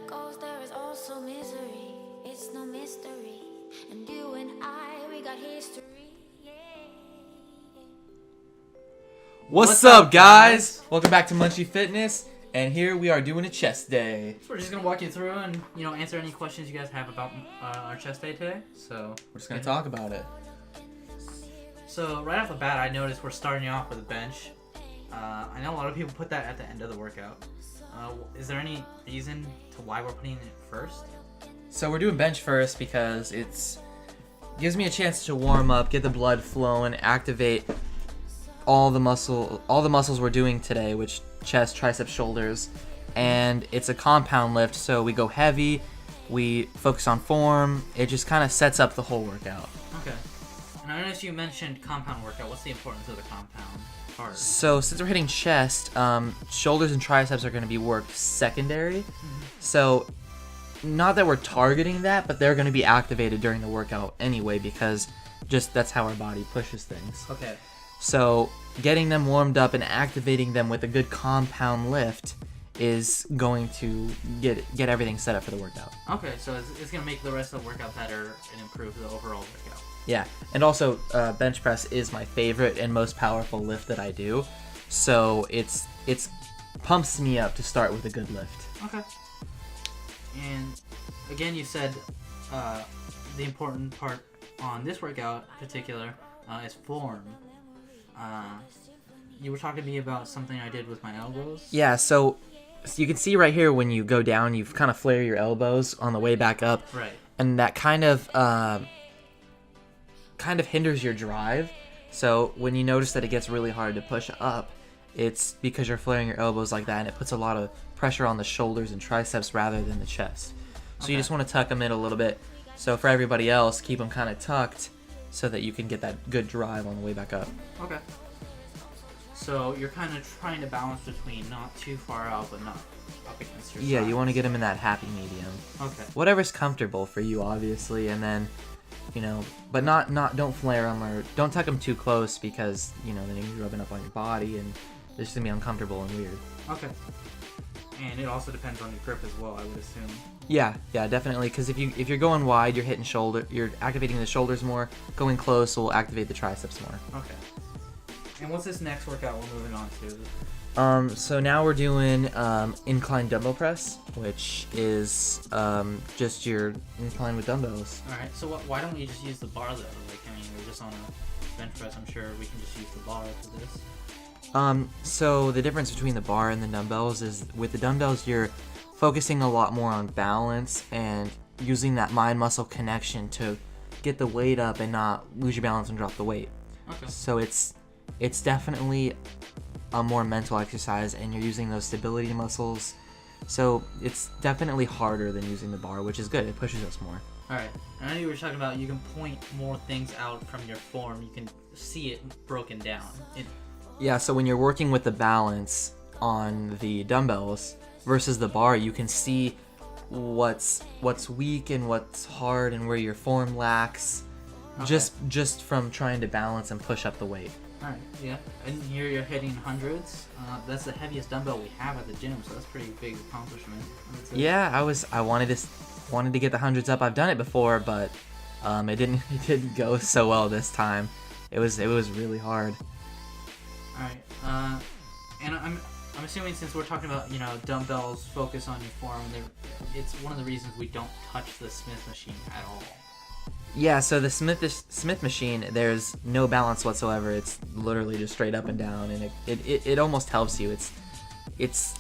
goes, there is also misery. It's no mystery. And you and I, we got history. What's up, guys? Welcome back to Munchie Fitness, and here we are doing a chest day. So we're just gonna walk you through and answer any questions you guys have about our chest day today. So We're just gonna talk about it. So right off the bat, I noticed we're starting off with a bench. I know a lot of people put that at the end of the workout. Is there any reason to why we're putting it first? So we're doing bench first because gives me a chance to warm up, get the blood flowing, activate all the muscles we're doing today, which chest, triceps, shoulders, and it's a compound lift, so we go heavy, we focus on form. It just kind of sets up the whole workout. Okay. And I noticed you mentioned compound workout. What's the importance of the compound part? So since we're hitting chest, shoulders and triceps are going to be worked secondary. So not that we're targeting that, but they're going to be activated during the workout anyway, because just that's how our body pushes things. Okay. So getting them warmed up and activating them with a good compound lift is going to get everything set up for the workout. Okay, so it's going to make the rest of the workout better and improve the overall workout. Yeah, and also bench press is my favorite and most powerful lift that I do. So it's pumps me up to start with a good lift. Okay. And again, you said the important part on this workout in particular is form. You were talking to me about something I did with my elbows. Yeah, so you can see right here when you go down, you kind of flare your elbows on the way back up. Right. And that kind of hinders your drive. So when you notice that it gets really hard to push up, it's because you're flaring your elbows like that, and it puts a lot of pressure on the shoulders and triceps rather than the chest. So Okay. you just want to tuck them in a little bit. So for everybody else, keep them kind of tucked so that you can get that good drive on the way back up. Okay. So you're kind of trying to balance between not too far out, but not up against your Yeah, sides. you want to get them in that happy medium. Okay. Whatever's comfortable for you, obviously, and then, but not don't flare them or don't tuck them too close, because, then you're gonna be rubbing up on your body and it's just gonna be uncomfortable and weird. Okay. And it also depends on your grip as well, I would assume. Yeah, definitely, because if you're going wide, you're hitting you're activating the shoulders more. Going close will activate the triceps more. Okay. And what's this next workout we're moving on to? So now we're doing incline dumbbell press, which is just your incline with dumbbells. All right. So why don't we just use the bar though? We're just on a bench press. I'm sure we can just use the bar for this. So the difference between the bar and the dumbbells is with the dumbbells, you're focusing a lot more on balance and using that mind-muscle connection to get the weight up and not lose your balance and drop the weight. Okay. So it's definitely a more mental exercise, and you're using those stability muscles. So it's definitely harder than using the bar, which is good. It pushes us more. All right. I know you were talking about you can point more things out from your form. You can see it broken down. Yeah, so when you're working with the balance on the dumbbells versus the bar, you can see what's weak and what's hard and where your form lacks, Okay. just from trying to balance and push up the weight. All right. Yeah. And here you're hitting hundreds. That's the heaviest dumbbell we have at the gym, so that's a pretty big accomplishment. Yeah, I wanted to get the hundreds up. I've done it before, but it didn't go so well this time. It was really hard. All right. And I'm assuming, since we're talking about dumbbells focus on your form, it's one of the reasons we don't touch the Smith machine at all. Yeah, so the Smith machine, there's no balance whatsoever. It's literally just straight up and down, and it almost helps you. It's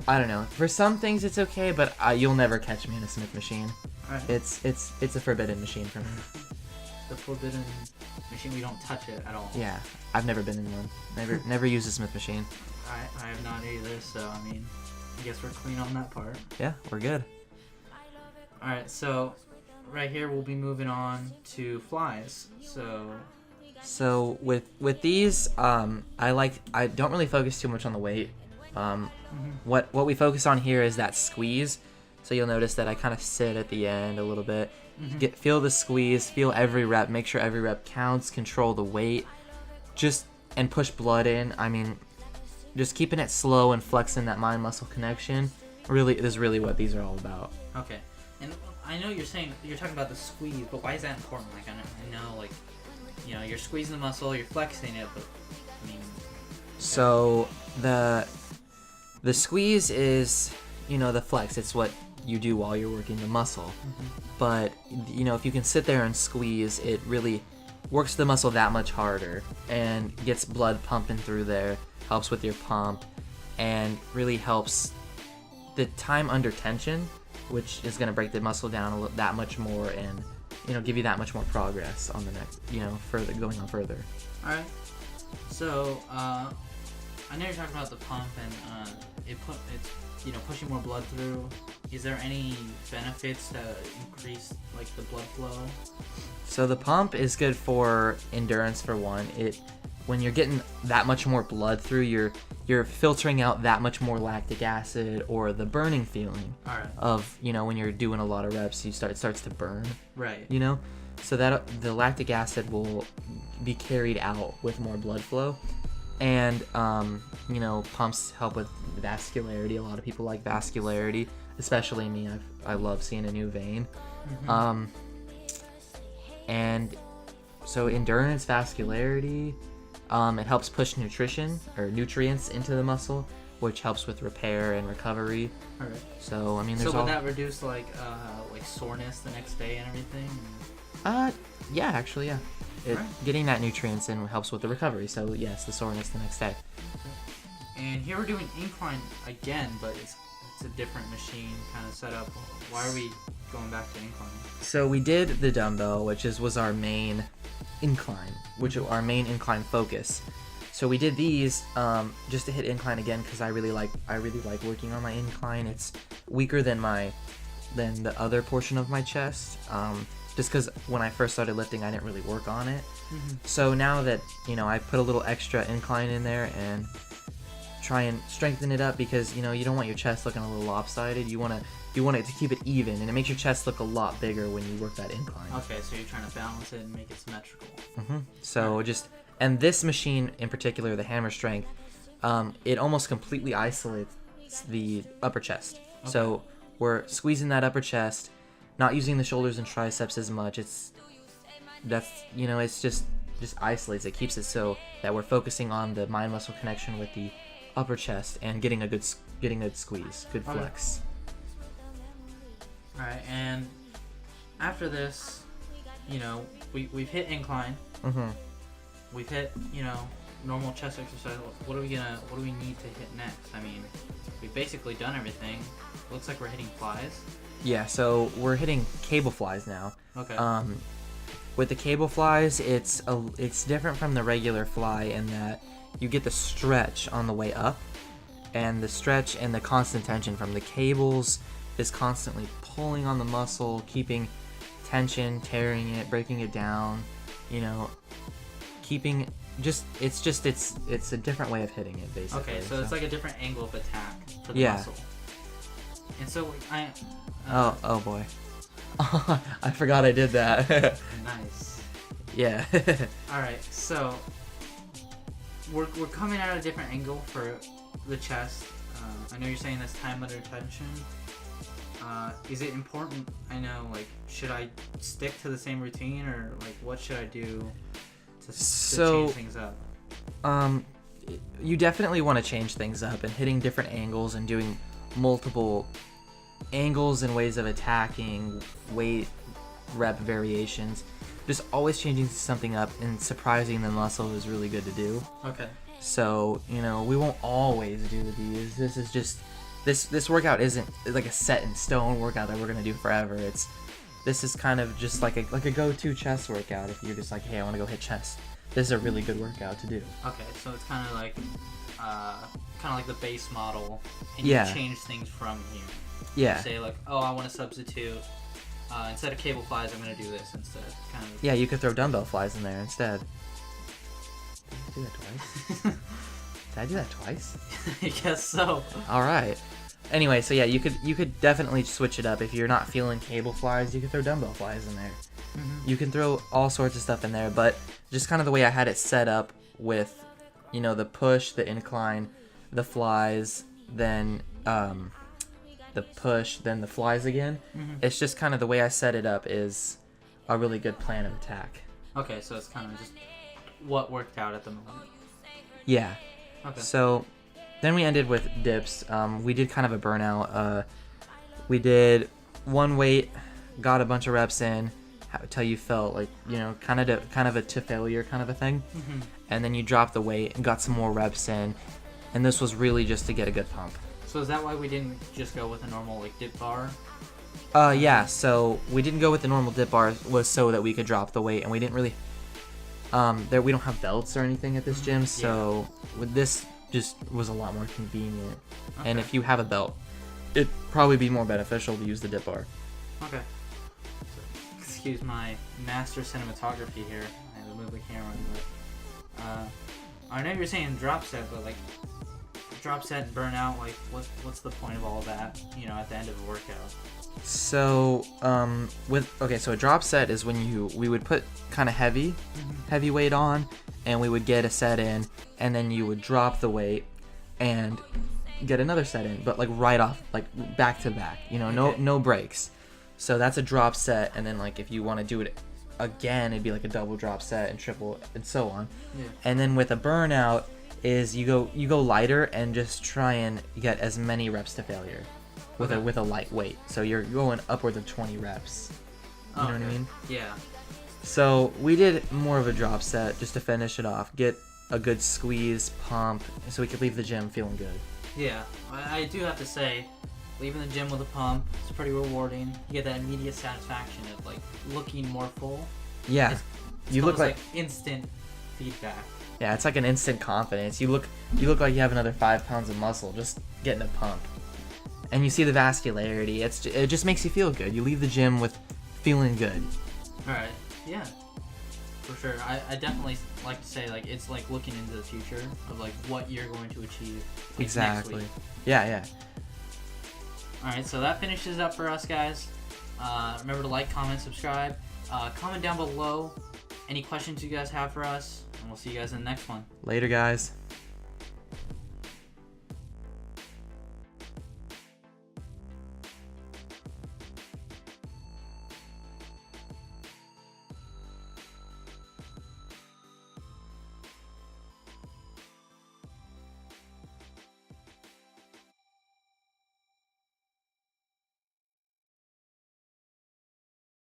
I don't know. For some things it's okay, but you'll never catch me in a Smith machine. All right. It's a forbidden machine for me. The forbidden machine, we don't touch it at all. Yeah, I've never been in one. Never used a Smith machine. I have not either, so I guess we're clean on that part. Yeah, we're good. All right, so right here we'll be moving on to flies. So with these, I don't really focus too much on the weight. What we focus on here is that squeeze. So you'll notice that I kind of sit at the end a little bit. Feel the squeeze, feel every rep, make sure every rep counts, control the weight, and push blood in. Just keeping it slow and flexing that mind-muscle connection is really what these are all about. Okay. And I know you're talking about the squeeze, but why is that important? Like, I know, like, you know, you're squeezing the muscle, you're flexing it, but I mean. So the squeeze is, you know, the flex. It's what you do while you're working the muscle. But, you know, if you can sit there and squeeze, it really works the muscle that much harder and gets blood pumping through there, helps with your pump, and really helps the time under tension, which is going to break the muscle down that much more and, you know, give you that much more progress on the next, you know, going on further. All right. So, I know you're talking about the pump and it's, you know, pushing more blood through. Is there any benefits to increase, like, the blood flow? So the pump is good for endurance for one. When you're getting that much more blood through, you're filtering out that much more lactic acid or the burning feeling. All right. Of, you know, when you're doing a lot of reps, it starts to burn. Right. You know, so that the lactic acid will be carried out with more blood flow, and you know, pumps help with vascularity. A lot of people like vascularity, especially me. I love seeing a new vein. And so endurance, vascularity, it helps push nutrients into the muscle, which helps with repair and recovery. All right. So I mean, so would that reduce like soreness the next day and everything? Yeah, actually, yeah. Right. Getting that nutrients in helps with the recovery. So yes, the soreness the next day. And here we're doing incline again, but it's a different machine kind of setup. Why are we going back to incline? So we did the dumbbell, which was our main incline, our main incline focus. So we did these just to hit incline again because I really like working on my incline. It's weaker than the other portion of my chest. Just because when I first started lifting, I didn't really work on it. So now that, you know, I put a little extra incline in there and try and strengthen it up, because, you know, you don't want your chest looking a little lopsided. You want it to keep it even, and it makes your chest look a lot bigger when you work that incline. Okay, so you're trying to balance it and make it symmetrical. So and this machine in particular, the hammer strength, it almost completely isolates the upper chest. Okay. So we're squeezing that upper chest, not using the shoulders and triceps as much. It's just isolates it, keeps it so that we're focusing on the mind muscle connection with the upper chest and getting a good squeeze, good flex. All right, and after this, you know, we've hit incline. We've hit, you know, normal chest exercise. What do we need to hit next? I mean, we've basically done everything. Looks like we're hitting flies. Yeah, so we're hitting cable flies now. Okay. With the cable flies, it's different from the regular fly in that you get the stretch on the way up, and the stretch and the constant tension from the cables is constantly pulling on the muscle, keeping tension, tearing it, breaking it down, you know, keeping it's a different way of hitting it, basically. Okay, so it's like a different angle of attack for the muscle. And so oh boy. I forgot I did that. Nice. Yeah. Alright, so we're coming at a different angle for the chest. I know you're saying that's time under tension. Is it important? I know, like, should I stick to the same routine, or like what should I do to change things up? You definitely want to change things up, and hitting different angles and doing multiple angles and ways of attacking, weight rep variations, just always changing something up and surprising the muscle is really good to do. Okay. So, you know, we won't always do these. This is just this workout isn't like a set in stone workout that we're gonna do forever. This is kind of just like a go-to chest workout. If you're just like, hey, I want to go hit chest, this is a really good workout to do. Okay, so it's kind of like the base model, and you change things from here. Yeah. You say like, oh, I want to substitute instead of cable flies, I'm gonna do this instead. Kind of. Yeah, you could throw dumbbell flies in there instead. Did I do that twice? Did I do that twice? I guess so. All right. Anyway, so yeah, you could definitely switch it up. If you're not feeling cable flies, you could throw dumbbell flies in there. You can throw all sorts of stuff in there, but just kind of the way I had it set up with, you know, the push, the incline, the flies, then the push, then the flies again. It's just kind of the way I set it up is a really good plan of attack. Okay, so it's kind of just what worked out at the moment. Yeah. Okay. So then we ended with dips. We did kind of a burnout. We did one weight, got a bunch of reps in, until you felt like, you know, kind of a to failure kind of a thing. And then you dropped the weight and got some more reps in. And this was really just to get a good pump. So is that why we didn't just go with a normal like dip bar? Yeah, so we didn't go with the normal dip bar was so that we could drop the weight, and we didn't really we don't have belts or anything at this gym, so with this just was a lot more convenient. Okay. And if you have a belt, it'd probably be more beneficial to use the dip bar. Okay. So, excuse my master cinematography here. I had to move the camera, but I know you're saying drop set, but like drop set and burnout, like what's the point of all of that, you know, at the end of a workout? So so a drop set is when we would put kind of heavy weight on, and we would get a set in, and then you would drop the weight and get another set in, but like right off, like back to back, you know, no breaks. So that's a drop set, and then like if you want to do it again, it'd be like a double drop set and triple and so on. Yeah. And then with a burnout is you go lighter and just try and get as many reps to failure with a light weight. So you're going upwards of 20 reps. You know what I mean? Yeah. So we did more of a drop set just to finish it off, get a good squeeze, pump, so we could leave the gym feeling good. Yeah, I do have to say, leaving the gym with a pump is pretty rewarding. You get that immediate satisfaction of like looking more full. Yeah, It's you look almost like instant feedback. Yeah, it's like an instant confidence. You look like you have another 5 pounds of muscle just getting a pump, and you see the vascularity. It just makes you feel good. You leave the gym with feeling good. All right. Yeah. For sure. I definitely like to say like it's like looking into the future of like what you're going to achieve. Like, Exactly. Next week. Yeah. All right. So that finishes up for us, guys. Remember to like, comment, subscribe. Comment down below any questions you guys have for us, and we'll see you guys in the next one. Later, guys.